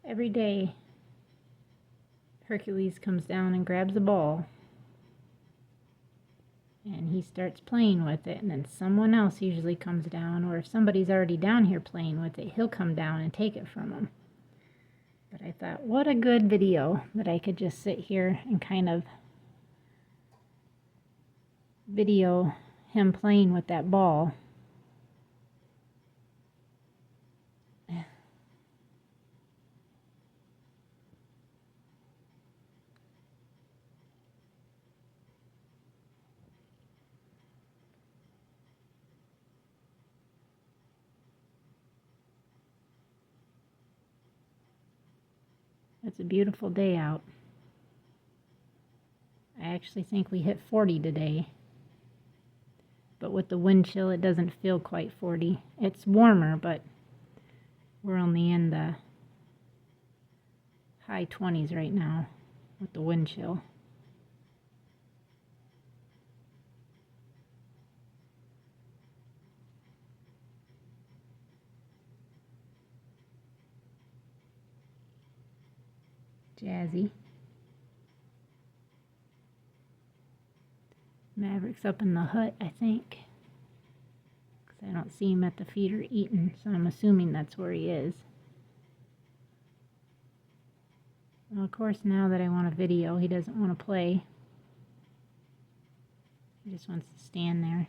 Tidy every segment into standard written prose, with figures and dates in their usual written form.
every day Hercules comes down and grabs a ball and he starts playing with it, and then someone else usually comes down, or if somebody's already down here playing with it, he'll come down and take it from him. But I thought, what a good video that I could just sit here and kind of video him playing with that ball. It's a beautiful day out. I actually think we hit 40 today. But with the wind chill, it doesn't feel quite 40. It's warmer, but we're only in the high 20s right now with the wind chill. Jazzy. Maverick's up in the hut, I think. Because I don't see him at the feeder eating, so I'm assuming that's where he is. Well, of course, now that I want a video, he doesn't want to play. He just wants to stand there.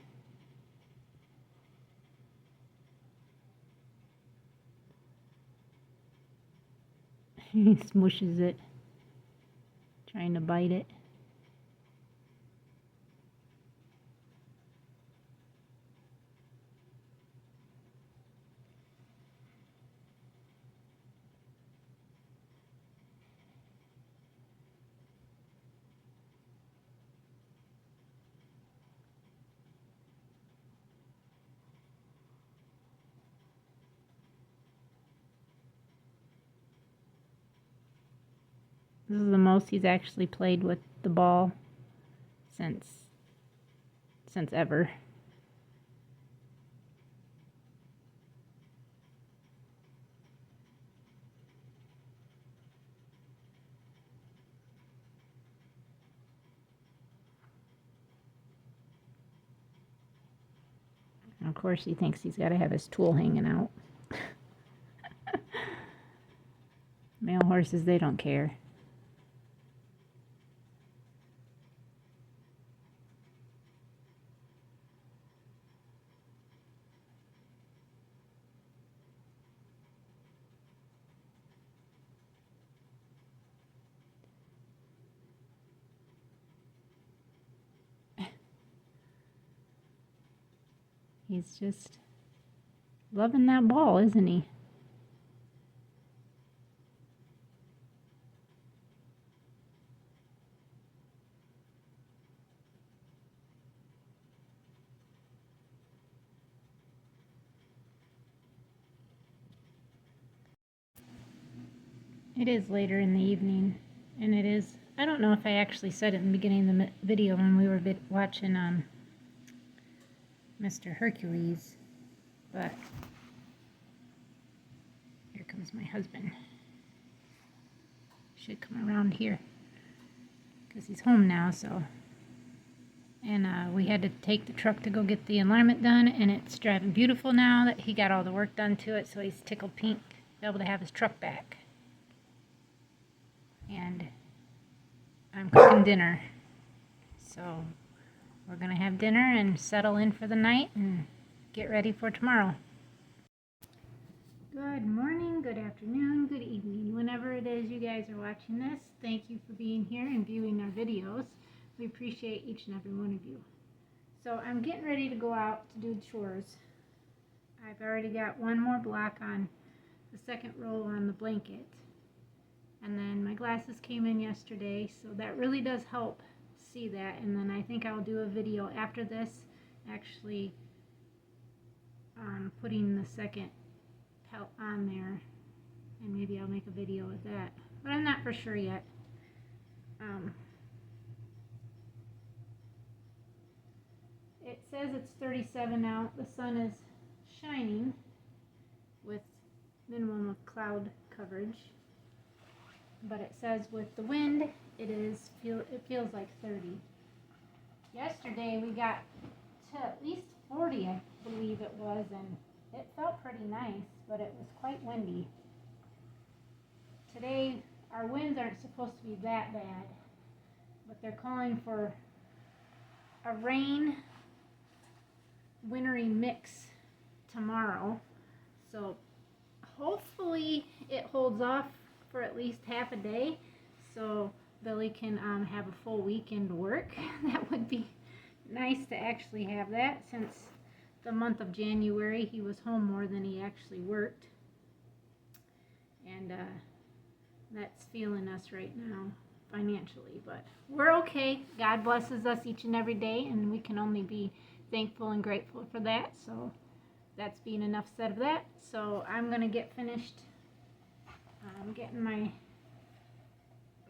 He smushes it, trying to bite it. This is the most he's actually played with the ball since ever. And of course, he thinks he's got to have his tool hanging out. Male horses, they don't care. He's just loving that ball, isn't he? It is later in the evening, and it is, I don't know if I actually said it in the beginning of the video when we were watching Mr. Hercules, but here comes my husband. Should come around here because he's home now, so. And we had to take the truck to go get the alignment done, and it's driving beautiful now that he got all the work done to it, so he's tickled pink to be able to have his truck back. And I'm cooking dinner, so we're gonna have dinner and settle in for the night and get ready for tomorrow. Good morning, good afternoon, good evening, whenever it is you guys are watching this. Thank you for being here and viewing our videos. We appreciate each and every one of you. So I'm getting ready to go out to do chores. I've already got one more block on the second roll on the blanket. And then my glasses came in yesterday, so that really does help see that. And then I think I'll do a video after this, actually putting the second pelt on there, and maybe I'll make a video of that. But I'm not for sure yet. It says it's 37 out. The sun is shining with minimum of cloud coverage. but it says with the wind, it feels like 30. Yesterday we got to at least 40, I believe it was, and it felt pretty nice, but it was quite windy. Today, our winds aren't supposed to be that bad, but they're calling for a rain, wintry mix tomorrow. So hopefully it holds off for at least half a day, so Billy can have a full weekend work. That would be nice to actually have that, since the month of January he was home more than he actually worked. And that's feeling us right now financially, but we're okay. God blesses us each and every day, and we can only be thankful and grateful for that. So that's being enough said of that. So I'm gonna get finished getting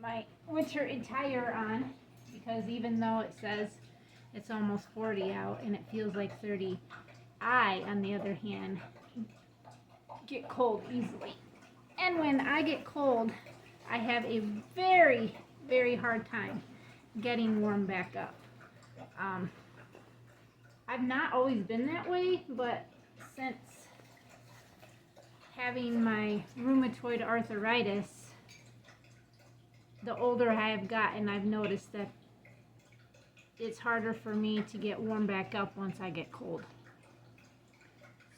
my winter attire on, because even though it says it's almost 40 out and it feels like 30, I, on the other hand, get cold easily. And when I get cold, I have a very, very hard time getting warm back up. I've not always been that way, but since having my rheumatoid arthritis, the older I have gotten, I've noticed that it's harder for me to get warm back up once I get cold.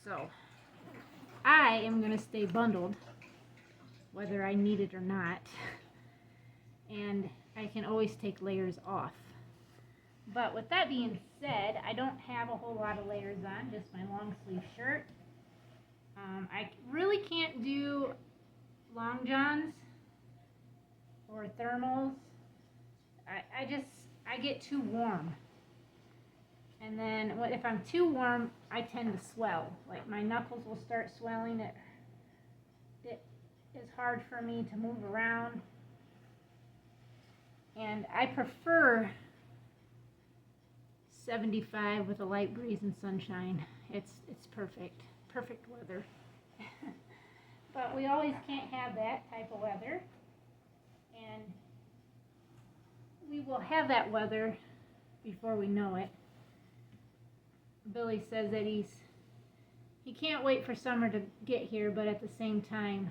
So I am going to stay bundled, whether I need it or not. And I can always take layers off. But with that being said, I don't have a whole lot of layers on, just my long sleeve shirt. I really can't do long johns or thermals. I get too warm. And then if I'm too warm, I tend to swell. Like my knuckles will start swelling. It is hard for me to move around. And I prefer 75 with a light breeze and sunshine. It's perfect. Perfect weather. But we always can't have that type of weather. And we will have that weather before we know it. Billy says that he can't wait for summer to get here, but at the same time,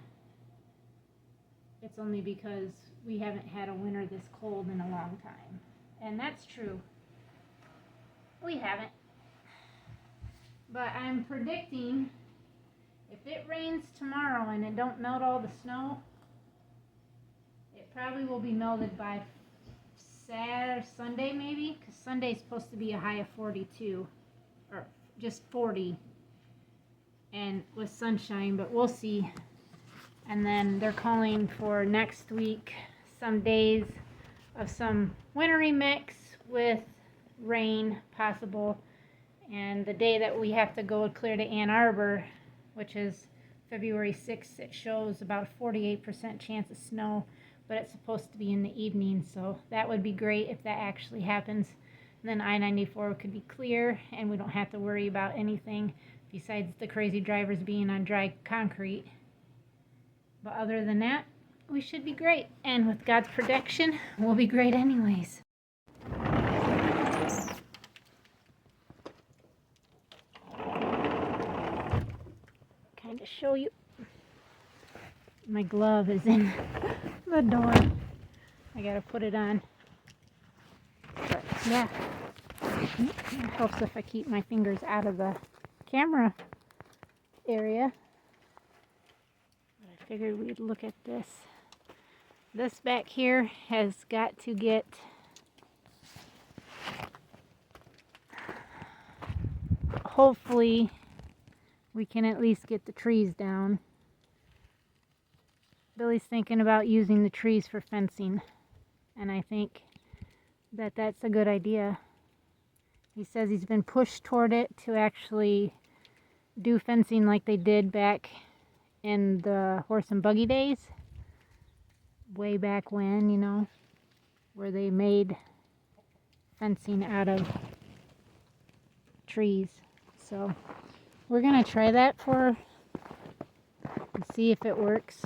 it's only because we haven't had a winter this cold in a long time. And that's true. We haven't. But I'm predicting if it rains tomorrow and it don't melt all the snow, it probably will be melted by Saturday, Sunday maybe, because Sunday's supposed to be a high of 42, or just 40, and with sunshine, but we'll see. And then they're calling for next week some days of some wintry mix with rain possible. And the day that we have to go clear to Ann Arbor, which is February 6th, it shows about a 48% chance of snow, but it's supposed to be in the evening, so that would be great if that actually happens. And then I-94 could be clear, and we don't have to worry about anything besides the crazy drivers being on dry concrete. But other than that, we should be great. And with God's protection, we'll be great anyways. Kind of show you. My glove is in the door. I gotta put it on. But yeah, it helps if I keep my fingers out of the camera area. I figured we'd look at this. This back here has got to get hopefully we can at least get the trees down. Billy's thinking about using the trees for fencing, and I think that that's a good idea. He says he's been pushed toward it to actually do fencing like they did back in the horse and buggy days, way back when, you know, where they made fencing out of trees. So we're gonna try that and see if it works.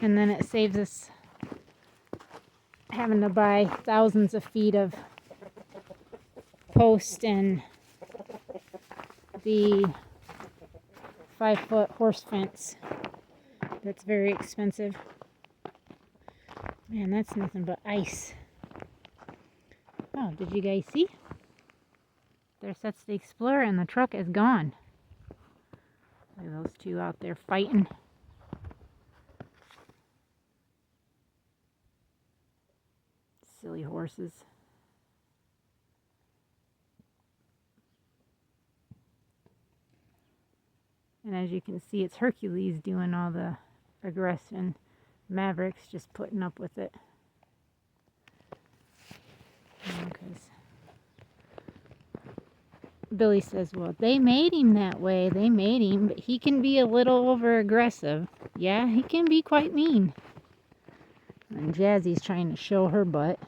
and then it saves us having to buy thousands of feet of post and the 5-foot horse fence. That's very expensive. Man, that's nothing but ice. Oh, did you guys see? There sits the Explorer and the truck is gone. Look at those two out there fighting. Silly horses. And as you can see, it's Hercules doing all the aggression. Maverick's just putting up with it. Because Billy says, well, they made him that way. They made him, but he can be a little over aggressive. Yeah, he can be quite mean. And Jazzy's trying to show her butt.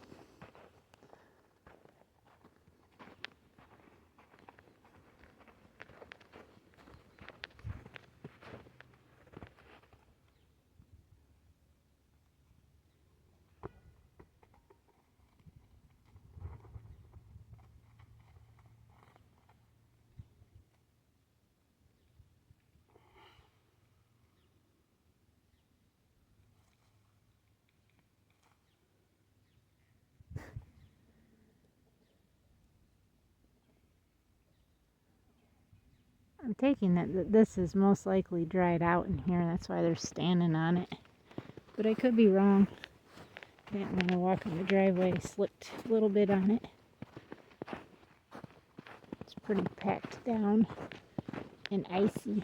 I'm taking it that this is most likely dried out in here. That's why they're standing on it. But I could be wrong. I didn't want to walk on the driveway. I slipped a little bit on it. It's pretty packed down and icy.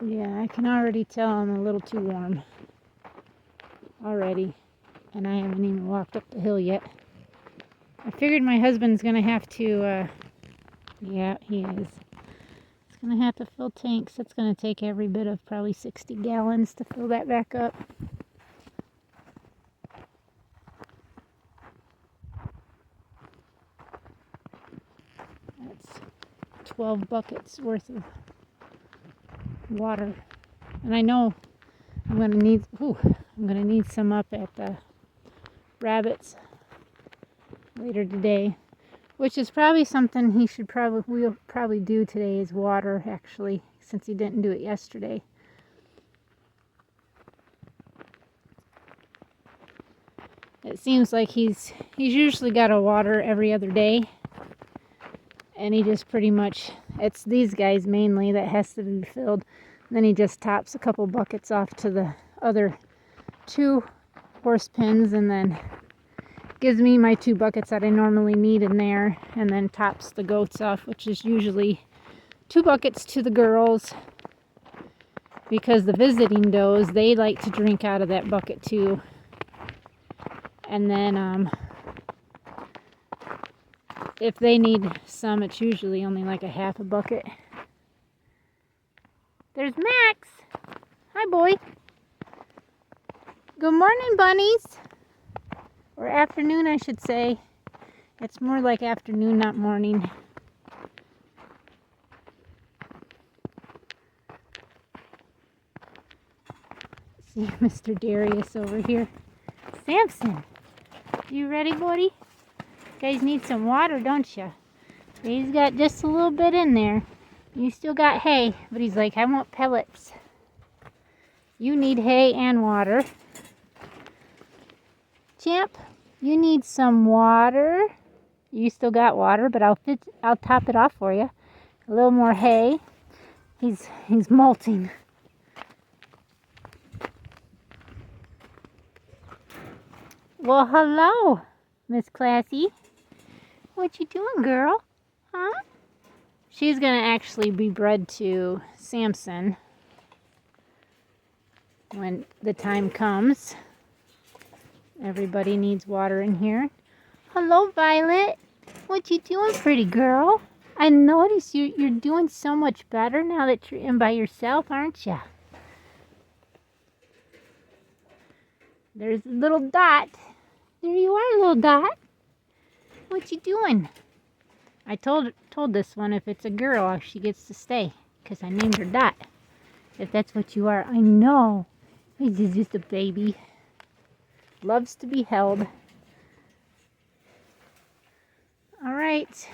Yeah, I can already tell I'm a little too warm already. And I haven't even walked up the hill yet. I figured my husband's going to have to, yeah, he is. He's going to have to fill tanks. That's going to take every bit of probably 60 gallons to fill that back up. That's 12 buckets worth of water. And I know I'm going to need some up at the Rabbits later today, which is probably something we'll probably do today is water, actually, since he didn't do it yesterday. It seems like he's usually got to water every other day, and he just pretty much, it's these guys mainly that has to be filled. Then he just tops a couple buckets off to the other 2 horse pens, and then gives me my 2 buckets that I normally need in there, and then tops the goats off, which is usually 2 buckets to the girls, because the visiting does, they like to drink out of that bucket too. And then if they need some, it's usually only like a half a bucket. There's Max. Hi, boy. Good morning, bunnies. Or afternoon, I should say. It's more like afternoon, not morning. See Mr. Darius over here. Samson, you ready, buddy? You guys need some water, don't you? He's got just a little bit in there. You still got hay, but he's like, I want pellets. You need hay and water. Champ, you need some water. You still got water, but I'll top it off for you. A little more hay. He's molting. Well, hello, Miss Classy. What you doing, girl? Huh? She's gonna actually be bred to Samson when the time comes. Everybody needs water in here. Hello, Violet. What you doing, pretty girl? I notice you're doing so much better now that you're in by yourself, aren't you? There's a little Dot. There you are, little Dot. What you doing? I told this one if it's a girl, she gets to stay, because I named her Dot. If that's what you are. I know. He's just a baby. Loves to be held. All right.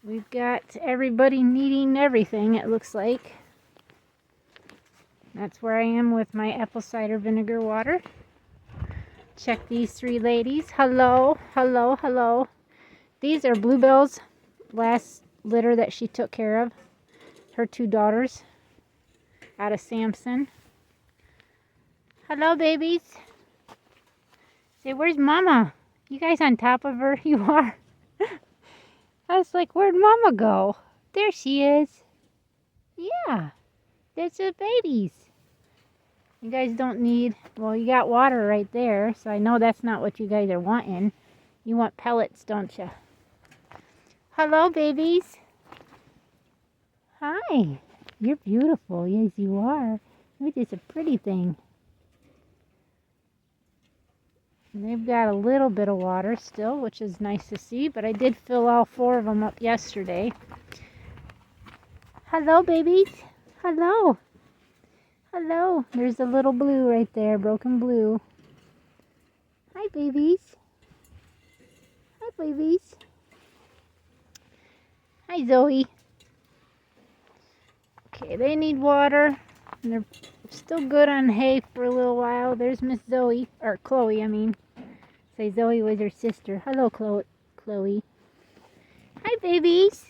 We've got everybody needing everything, it looks like. That's where I am with my apple cider vinegar water. Check these three ladies. Hello, hello, hello. These are Bluebell's last litter that she took care of. Her two daughters out of Samson. Hello, babies. Say, where's Mama? You guys on top of her? You are. I was like, where'd Mama go? There she is. Yeah, there's the babies. You guys don't need, well, you got water right there, so I know that's not what you guys are wanting. You want pellets, don't you? Hello, babies. Hi. You're beautiful. Yes, you are. You're just a pretty thing. And they've got a little bit of water still, which is nice to see, but I did fill all 4 of them up yesterday. Hello, babies. Hello. Hello. There's a little blue right there, broken blue. Hi, babies. Hi, babies. Hi, Zoe. Okay, they need water, and they're still good on hay for a little while. There's Miss Zoe, or Chloe, I mean. Say Zoe was her sister. Hello, Chloe. Hi, babies.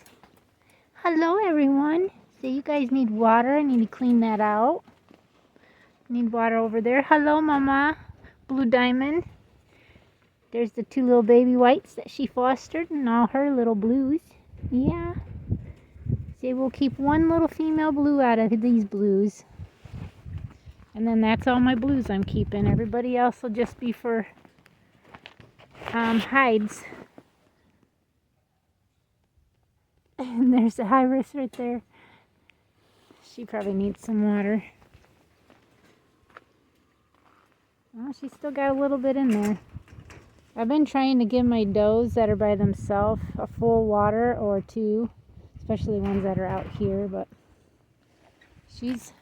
Hello, everyone. So you guys need water. I need to clean that out. Need water over there. Hello, Mama. Blue Diamond. There's the 2 little baby whites that she fostered and all her little blues. Yeah. See, we'll keep 1 little female blue out of these blues. And then that's all my blues I'm keeping. Everybody else will just be for hides. And there's the iris right there. She probably needs some water. Well, she's still got a little bit in there. I've been trying to give my does that are by themselves a full water or 2, especially ones that are out here, but she's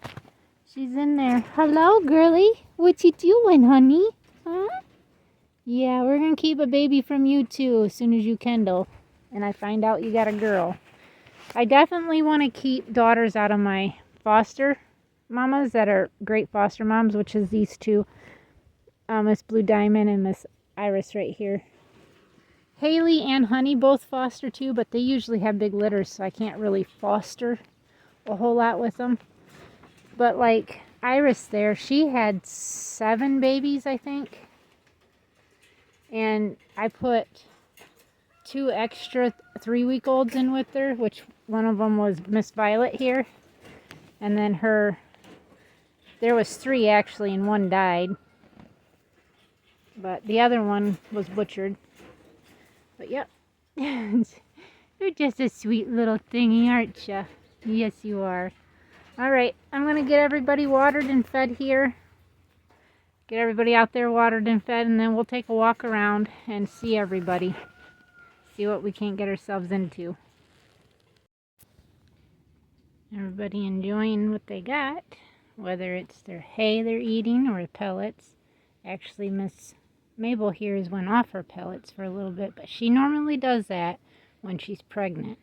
in there. Hello, girly. What you doing, honey? Huh? Yeah, we're going to keep a baby from you, too, as soon as you kindle. And I find out you got a girl. I definitely want to keep daughters out of my foster mamas that are great foster moms, which is these 2. Miss Blue Diamond and Miss Iris right here. Haley and Honey both foster too, but they usually have big litters, so I can't really foster a whole lot with them. But like Iris there, she had 7 babies, I think. And I put 2 extra 3-week-olds in with her, which one of them was Miss Violet here. And then there was 3 actually, and 1 died. But the other one was butchered. But yep. You're just a sweet little thingy, aren't you? Yes, you are. Alright, I'm going to get everybody watered and fed here. Get everybody out there watered and fed, and then we'll take a walk around and see everybody. See what we can't get ourselves into. Everybody enjoying what they got, whether it's their hay they're eating or pellets. Actually, Miss Mabel here has went off her pellets for a little bit, but she normally does that when she's pregnant.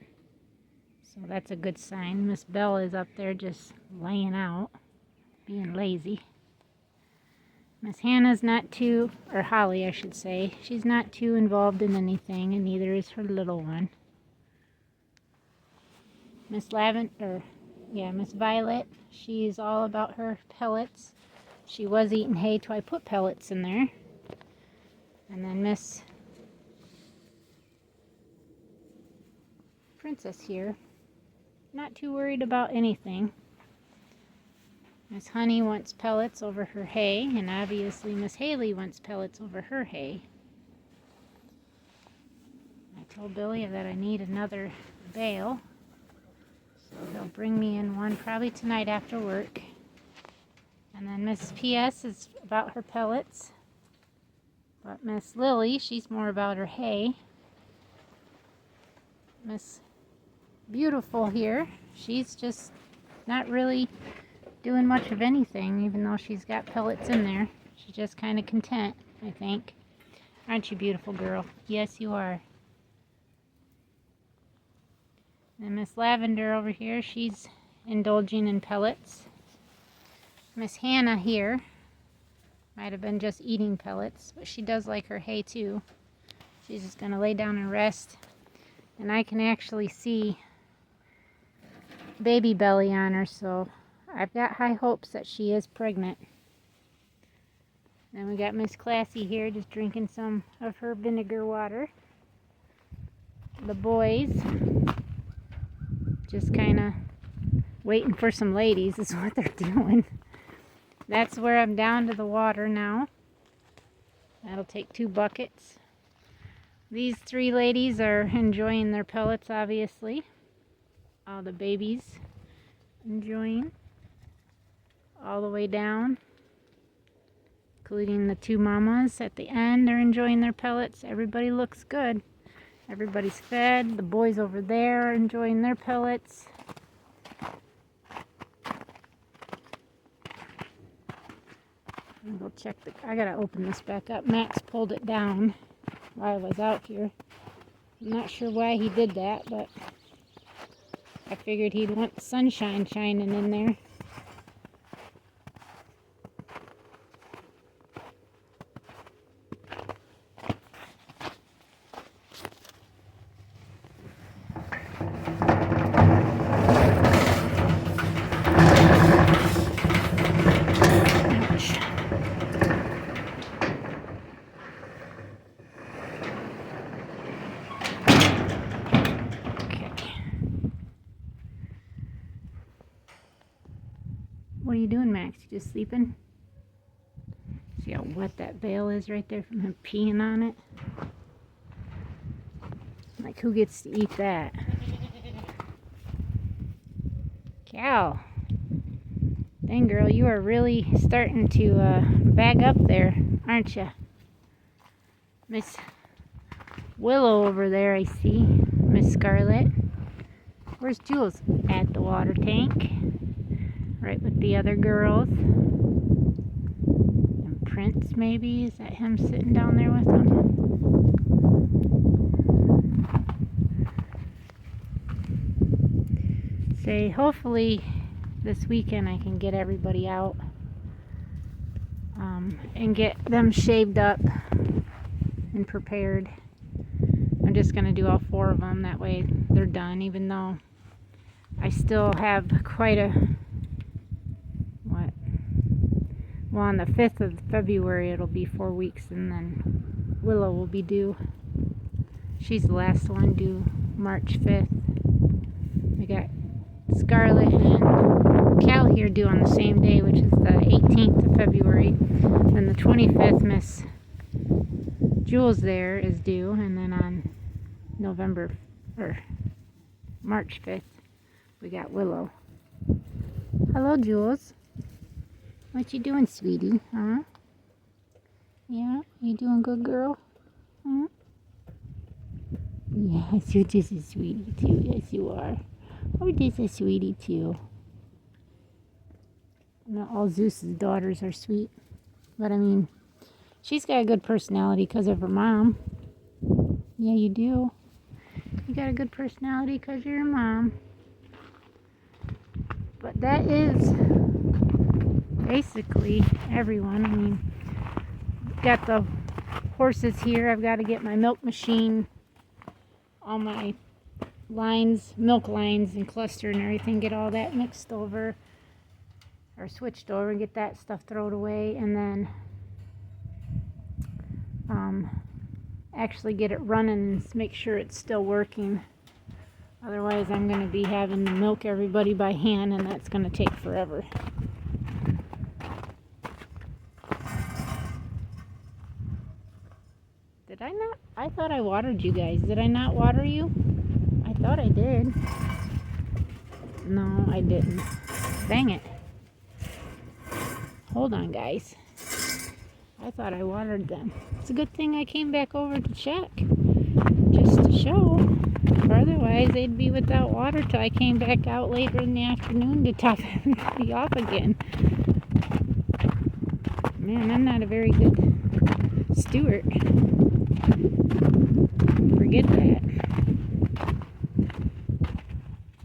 So that's a good sign. Miss Belle is up there just laying out, being lazy. Miss Hannah's not too, or Holly I should say, she's not too involved in anything, and neither is her little one. Miss Violet, she's all about her pellets. She was eating hay till I put pellets in there. And then Miss Princess here, not too worried about anything. Miss Honey wants pellets over her hay, and obviously Miss Haley wants pellets over her hay. I told Billy that I need another bale, so he'll bring me in one probably tonight after work. And then Miss PS is about her pellets. But Miss Lily, she's more about her hay. Miss Beautiful here, she's just not really doing much of anything, even though she's got pellets in there. She's just kind of content, I think. Aren't you beautiful, girl? Yes, you are. And Miss Lavender over here, she's indulging in pellets. Miss Hannah here might have been just eating pellets, but she does like her hay too. She's just going to lay down and rest. And I can actually see baby belly on her, so I've got high hopes that she is pregnant. Then we got Miss Classy here just drinking some of her vinegar water. The boys just kind of waiting for some ladies is what they're doing. That's where I'm down to the water now. That'll take 2 buckets. These 3 ladies are enjoying their pellets, obviously. All the babies enjoying. All the way down, including the 2 mamas at the end. They're enjoying their pellets. Everybody looks good. Everybody's fed. The boys over there are enjoying their pellets. I'm gonna go check I gotta open this back up. Max pulled it down while I was out here. I'm not sure why he did that, but I figured he'd want the sunshine shining in there. What are you doing, Max? You just sleeping? See how wet that veil is right there from him peeing on it? Like, who gets to eat that? Cal. Dang, girl, you are really starting to bag up there, aren't you? Miss Willow over there, I see. Miss Scarlet. Where's Jules? At the water tank. Right with the other girls. And Prince, maybe? Is that him sitting down there with them? Say, hopefully this weekend I can get everybody out and get them shaved up and prepared. I'm just going to do all 4 of them. That way they're done, even though I still have quite a... Well, on the 5th of February, it'll be 4 weeks, and then Willow will be due. She's the last one due March 5th. We got Scarlet and Cal here due on the same day, which is the 18th of February. Then the 25th, Miss Jules there is due, and then on March 5th, we got Willow. Hello, Jules. What you doing, sweetie? Huh? Yeah? You doing good, girl? Huh? Yes, you're just a sweetie, too. Yes, you are. Oh, just a sweetie, too. Not all Zeus's daughters are sweet. But, I mean, she's got a good personality because of her mom. Yeah, you do. You got a good personality because you're your mom. But that is... basically everyone. I mean, got the horses here. I've got to get my milk machine, all my lines, milk lines and cluster and everything, get all that mixed over or switched over and get that stuff thrown away, and then actually get it running and make sure it's still working. Otherwise I'm going to be having to milk everybody by hand, and that's going to take forever. Did I not? I thought I watered you guys. Did I not water you? I thought I did. No, I didn't. Dang it. Hold on, guys. I thought I watered them. It's a good thing I came back over to check. Just to show. Otherwise, they'd be without water till I came back out later in the afternoon to top everybody off again. Man, I'm not a very good steward. Forget that.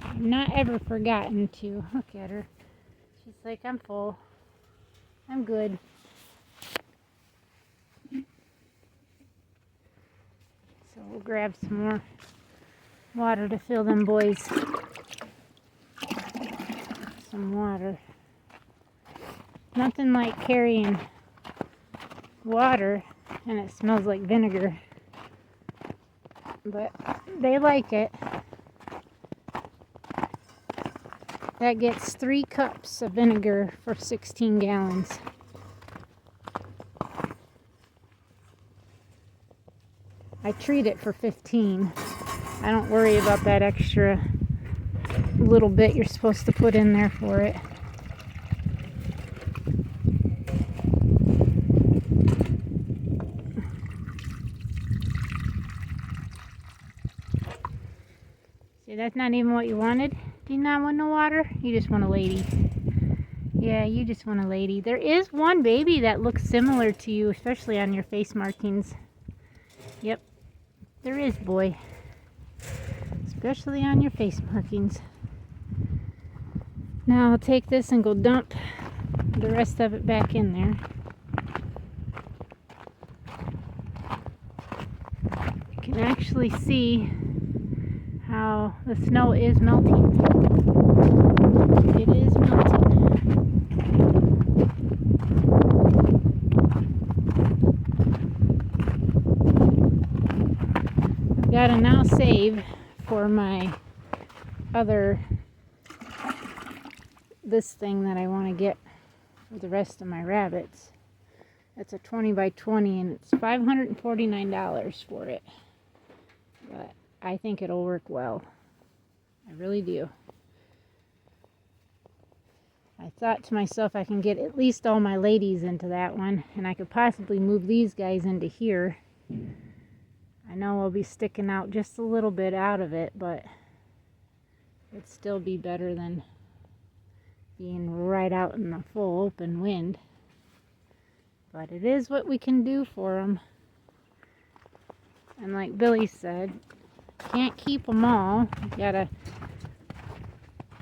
I've not ever forgotten to look at her. She's like, I'm full. I'm good. So we'll grab some more water to fill them boys. Some water. Nothing like carrying water and it smells like vinegar. But they like it. That gets 3 cups of vinegar for 16 gallons. I treat it for 15. I don't worry about that extra little bit you're supposed to put in there for it. See, that's not even what you wanted. Do you not want no water? You just want a lady. Yeah, you just want a lady. There is one baby that looks similar to you, especially on your face markings. Yep, there is, boy. Especially on your face markings. Now I'll take this and go dump the rest of it back in there. You can actually see how the snow is melting. It is melting. I've got to now save for my other, this thing that I want to get for the rest of my rabbits. It's a 20 by 20 and it's $549 for it. But I think it'll work well. I really do. I thought to myself I can get at least all my ladies into that one, and I could possibly move these guys into here. I know I'll be sticking out just a little bit out of it, but it'd still be better than being right out in the full open wind. But it is what we can do for them. And like Billy said, can't keep them all.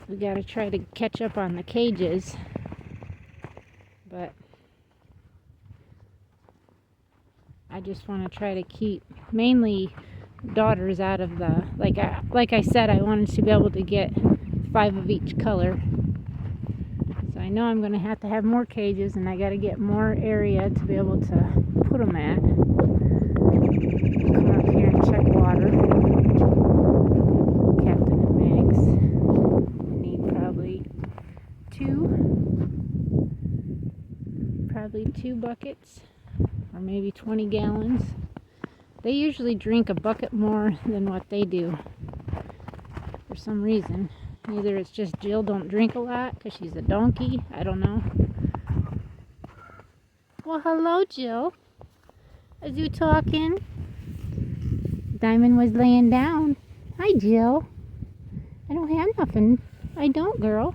We gotta try to catch up on the cages. But I just want to try to keep mainly daughters out of the, like I said, I wanted to be able to get 5 of each color. So I know I'm going to have more cages, and I got to get more area to be able to put them at. Come up here and check water. Captain and Max. I need probably two buckets, or maybe 20 gallons. They usually drink a bucket more than what they do for some reason. Either it's just Jill don't drink a lot because she's a donkey. I don't know. Well, hello, Jill. Are you talking? Diamond was laying down. Hi, Jill. I don't have nothing. I don't, girl.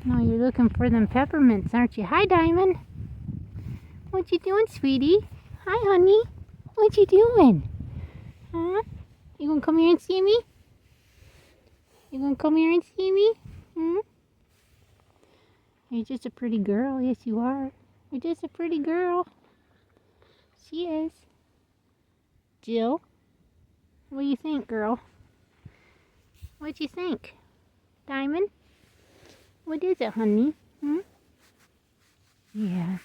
No, you're looking for them peppermints, aren't you? Hi, Diamond. What you doing, sweetie? Hi, honey. What you doing? Huh? You gonna come here and see me? You gonna come here and see me? You're just a pretty girl. Yes, you are. You're just a pretty girl. She is. Jill, what do you think, girl? What you think? Diamond? What is it, honey? Yeah.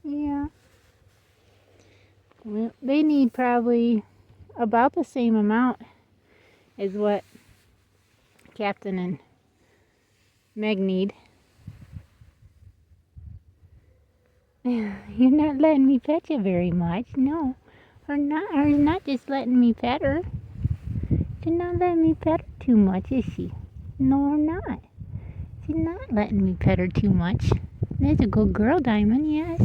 Yeah. Well, they need probably about the same amount as what Captain and Meg need. You're not letting me pet you very much. No. Her not just letting me pet her. She's not letting me pet her too much, is she? No, her not. She's not letting me pet her too much. That's a good girl, Diamond, yes.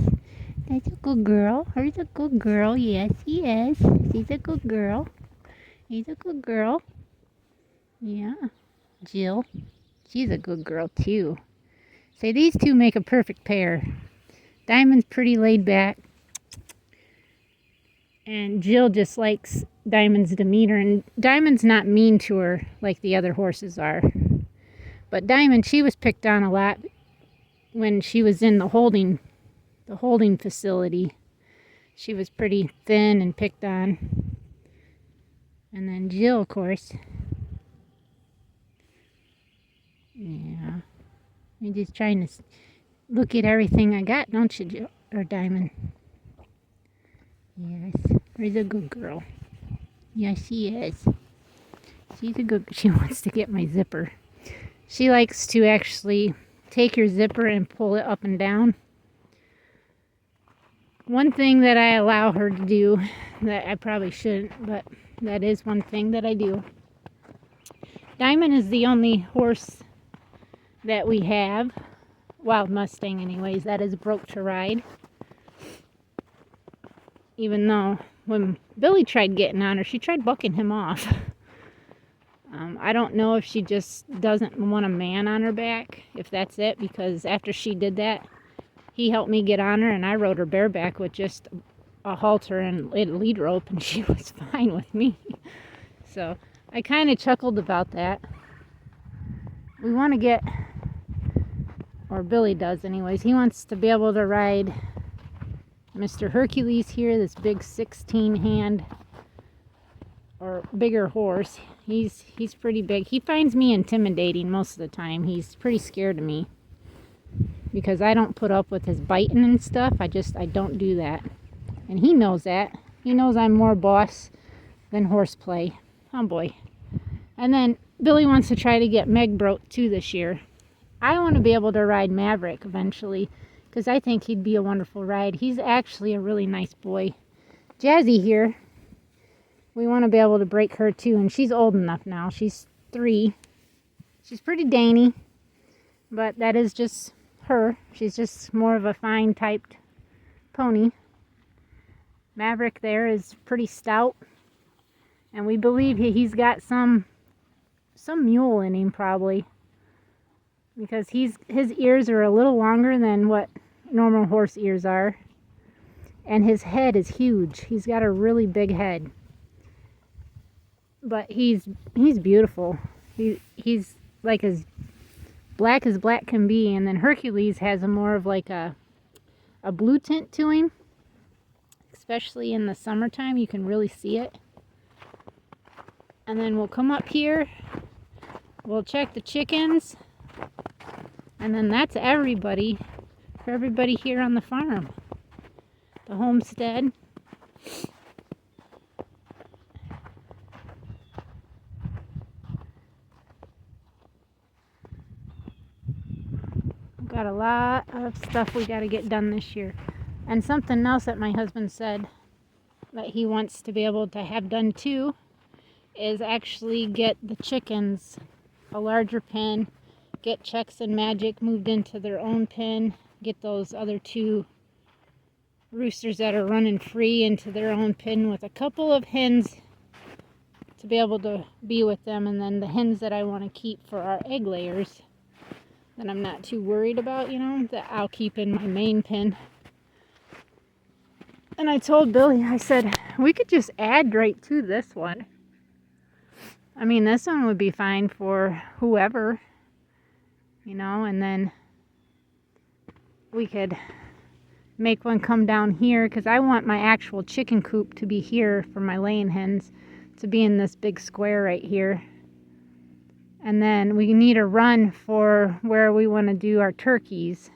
That's a good girl. Her's a good girl, yes, she is. She's a good girl. He's a good girl. Yeah. Jill. She's a good girl too. Say, these two make a perfect pair. Diamond's pretty laid back. And Jill just likes Diamond's demeanor. And Diamond's not mean to her like the other horses are. But Diamond, she was picked on a lot when she was in the holding facility. She was pretty thin and picked on. And then Jill, of course. Yeah. You're just trying to look at everything I got, don't you, Jill? Or Diamond? Yes. She's a good girl. Yes, she is. She's a good... She wants to get my zipper. She likes to actually take your zipper and pull it up and down. One thing that I allow her to do that I probably shouldn't, but that is one thing that I do. Diamond is the only horse that we have, Wild Mustang anyways, that is broke to ride. Even though when Billy tried getting on her, she tried bucking him off. I don't know if she just doesn't want a man on her back, if that's it, because after she did that, he helped me get on her, and I rode her bareback with just a halter and a lead rope, and she was fine with me. So I kind of chuckled about that. We want to get, or Billy does anyways, he wants to be able to ride Mr. Hercules here, this big 16-hand or bigger horse. He's pretty big. He finds me intimidating most of the time. He's pretty scared of me because I don't put up with his biting and stuff. I don't do that. And he knows that. He knows I'm more boss than horseplay. Oh boy. And then Billy wants to try to get Meg broke too this year. I want to be able to ride Maverick eventually because I think he'd be a wonderful ride. He's actually a really nice boy. Jazzy here, we want to be able to break her too, and she's old enough now. She's 3. She's pretty dainty, but that is just her. She's just more of a fine typed pony. Maverick there is pretty stout, and we believe he's got some mule in him probably, because his ears are a little longer than what normal horse ears are, and his head is huge. He's got a really big head. But he's beautiful. He's like as black can be, and then Hercules has a more of like a blue tint to him. Especially in the summertime, you can really see it. And then we'll come up here. We'll check the chickens. And then that's everybody. For everybody here on the farm. The homestead. Got a lot of stuff we got to get done this year. And something else that my husband said that he wants to be able to have done too is actually get the chickens a larger pen, get Chex and Magic moved into their own pen, get those other 2 roosters that are running free into their own pen with a couple of hens to be able to be with them, and then the hens that I want to keep for our egg layers that I'm not too worried about, that I'll keep in my main pen. And I told Billy, I said, we could just add right to this one. I mean, this one would be fine for whoever, and then we could make one come down here, because I want my actual chicken coop to be here for my laying hens, to be in this big square right here. And then we need a run for where we want to do our turkeys.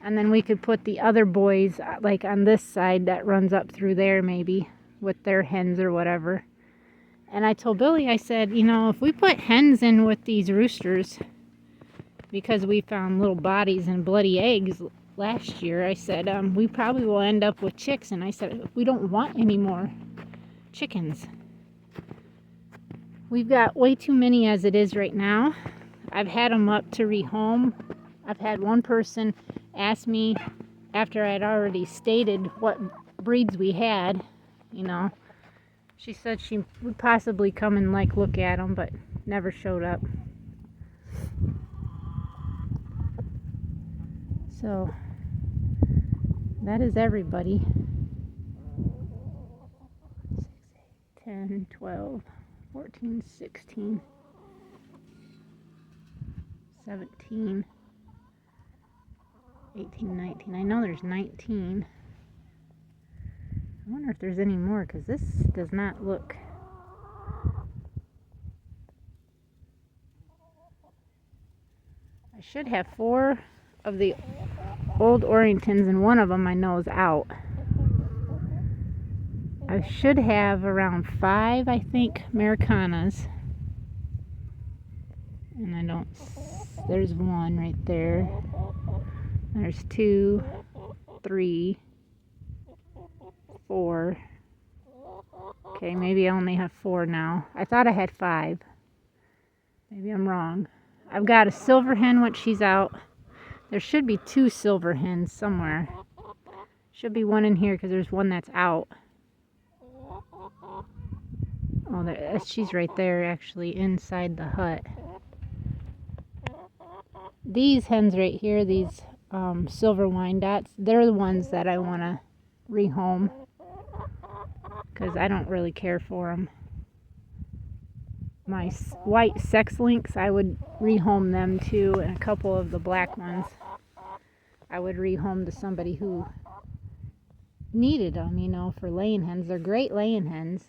And then we could put the other boys like on this side that runs up through there maybe with their hens or whatever. And I told Billy, I said, if we put hens in with these roosters, because we found little bodies and bloody eggs last year, I said, we probably will end up with chicks. And I said, we don't want any more chickens. We've got way too many as it is right now. I've had them up to rehome. I've had one person ask me after I'd already stated what breeds we had, She said she would possibly come and like look at them, but never showed up. So that is everybody. 10, 12, 14, 16, 17, 18, 19. I know there's 19. I wonder if there's any more, because this does not look... I should have 4 of the old Orringtons, and one of them I know is out. I should have around 5, I think, Americanas. And I don't... There's 1 right there. There's 2, 3, 4. Okay, maybe I only have 4 now. I thought I had 5. Maybe I'm wrong. I've got a silver hen when she's out. There should be 2 silver hens somewhere. Should be 1 in here because there's 1 that's out. Oh, she's right there, actually, inside the hut. These hens right here, these silver Wyandottes, they're the ones that I want to rehome because I don't really care for them. My white sex links, I would rehome them too, and a couple of the black ones I would rehome to somebody who needed them, you know, for laying hens. They're great laying hens.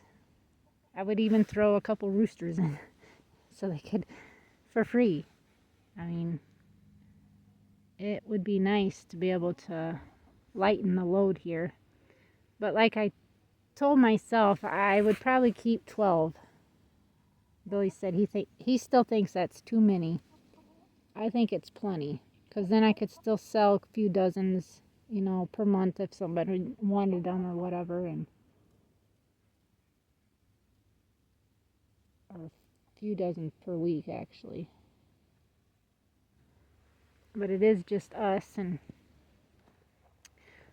I would even throw a couple roosters in so they could, for free. I mean, it would be nice to be able to lighten the load here. But like I told myself, I would probably keep 12. Billy said he still thinks that's too many. I think it's plenty, because then I could still sell a few dozens, you know, per month if somebody wanted them or whatever, and or a few dozen per week actually. But it is just us, and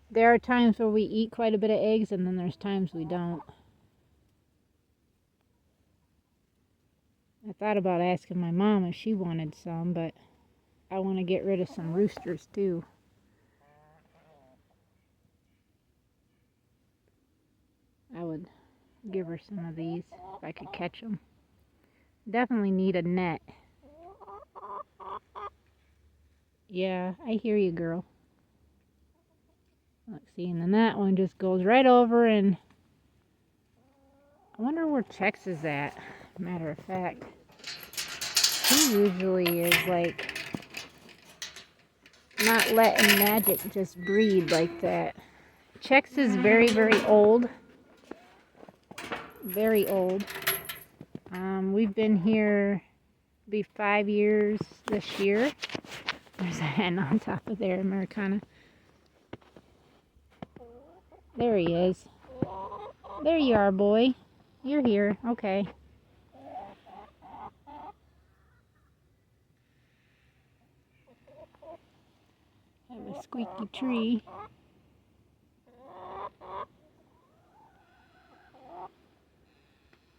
there are times where we eat quite a bit of eggs, and then there's times we don't. I thought about asking my mom if she wanted some, but I want to get rid of some roosters too. I would give her some of these if I could catch them. Definitely need a net. Yeah, I hear you, girl. Let's see, and then that one just goes right over, and I wonder where Chex is at, matter of fact. He usually is like not letting Magic just breed like that. Chex is very, very old. Very old. We've been here, be 5 years this year. There's a hen on top of there, Americana. There he is. There you are, boy. You're here. Okay. I have a squeaky tree.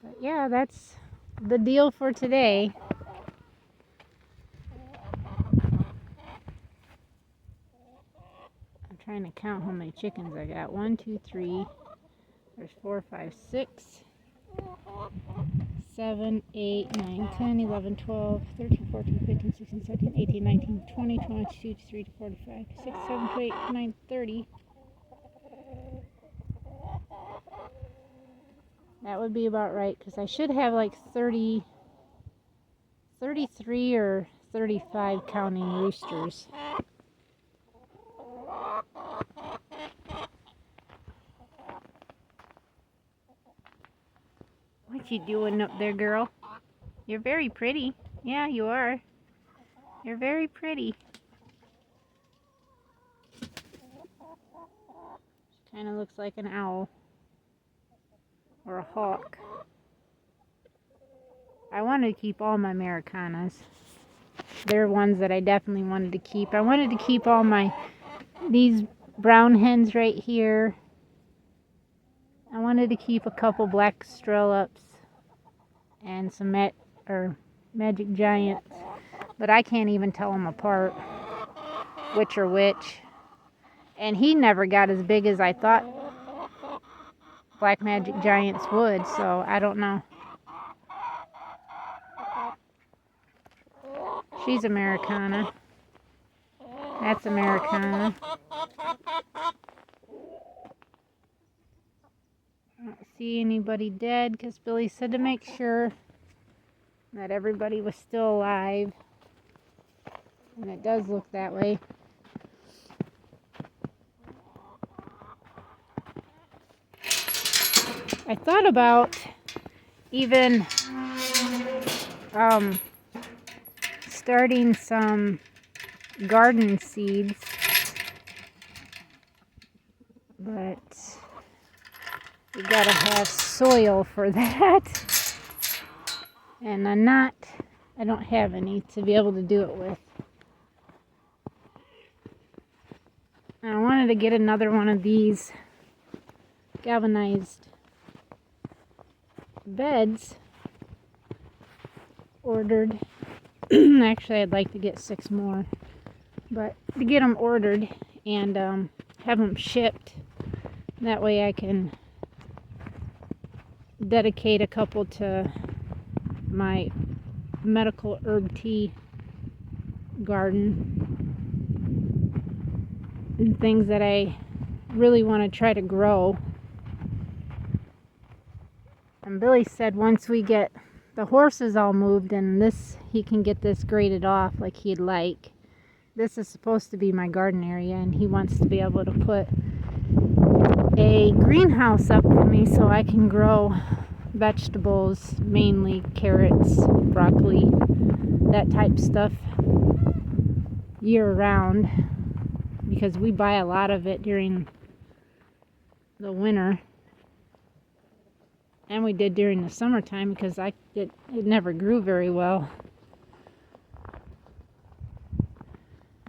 But yeah, that's the deal for today. I'm trying to count how many chickens I got. 1, 2, 3. There's 4, 5, 6, 7, 8, 9, 10, 11, 12, 13, 14, 15, 16, 17, 18, 19, 20, 22, 23, 25, 6, 7, 8, 9, 30. That would be about right, because I should have like 33 or 35 counting roosters. What you doing up there, girl? You're very pretty. Yeah, you are. You're very pretty. Kind of looks like an owl. Or a hawk. I wanted to keep all my Americanas. They're ones that I definitely wanted to keep. I wanted to keep all these brown hens right here. I wanted wanted to keep a couple black strellops and some magic giants, but I can't even tell them apart, which are which. And he never got as big as I thought black magic giants would, so I don't know. She's Americana. That's Americana. I don't see anybody dead because Billy said to make sure that everybody was still alive. And it does look that way. I thought about even starting some garden seeds, but you gotta have soil for that, and I don't have any to be able to do it with. I wanted to get another one of these galvanized beds ordered. Actually, I'd like to get 6 more, but to get them ordered and have them shipped. That way I can dedicate a couple to my medical herb tea garden and things that I really want to try to grow. And Billy said once we get the horses all moved and he can get this graded off like he'd like. This is supposed to be my garden area, and he wants to be able to put a greenhouse up for me so I can grow vegetables, mainly carrots, broccoli, that type stuff year round, because we buy a lot of it during the winter. And we did during the summertime because it never grew very well.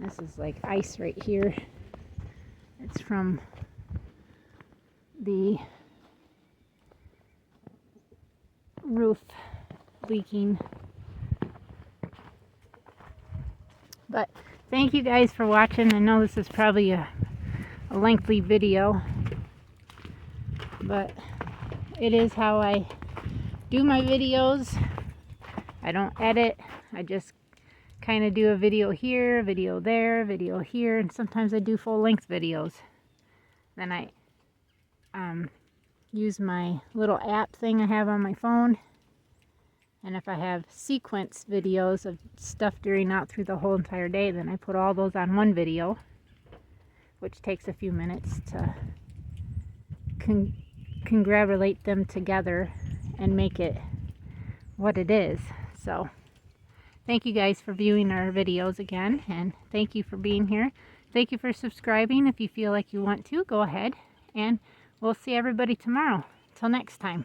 This is like ice right here. It's from the roof leaking. But thank you guys for watching. I know this is probably a lengthy video, but it is how I do my videos. I don't edit. I just kind of do a video here, a video there, a video here, and sometimes I do full-length videos. Then I use my little app thing I have on my phone. And if I have sequence videos of stuff during out through the whole entire day, then I put all those on one video, which takes a few minutes to congratulate them together and make it what it is. So thank you guys for viewing our videos again, and thank you for being here. Thank you for subscribing. If you feel like you want to, go ahead, and we'll see everybody tomorrow. Till next time,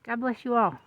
God bless you all.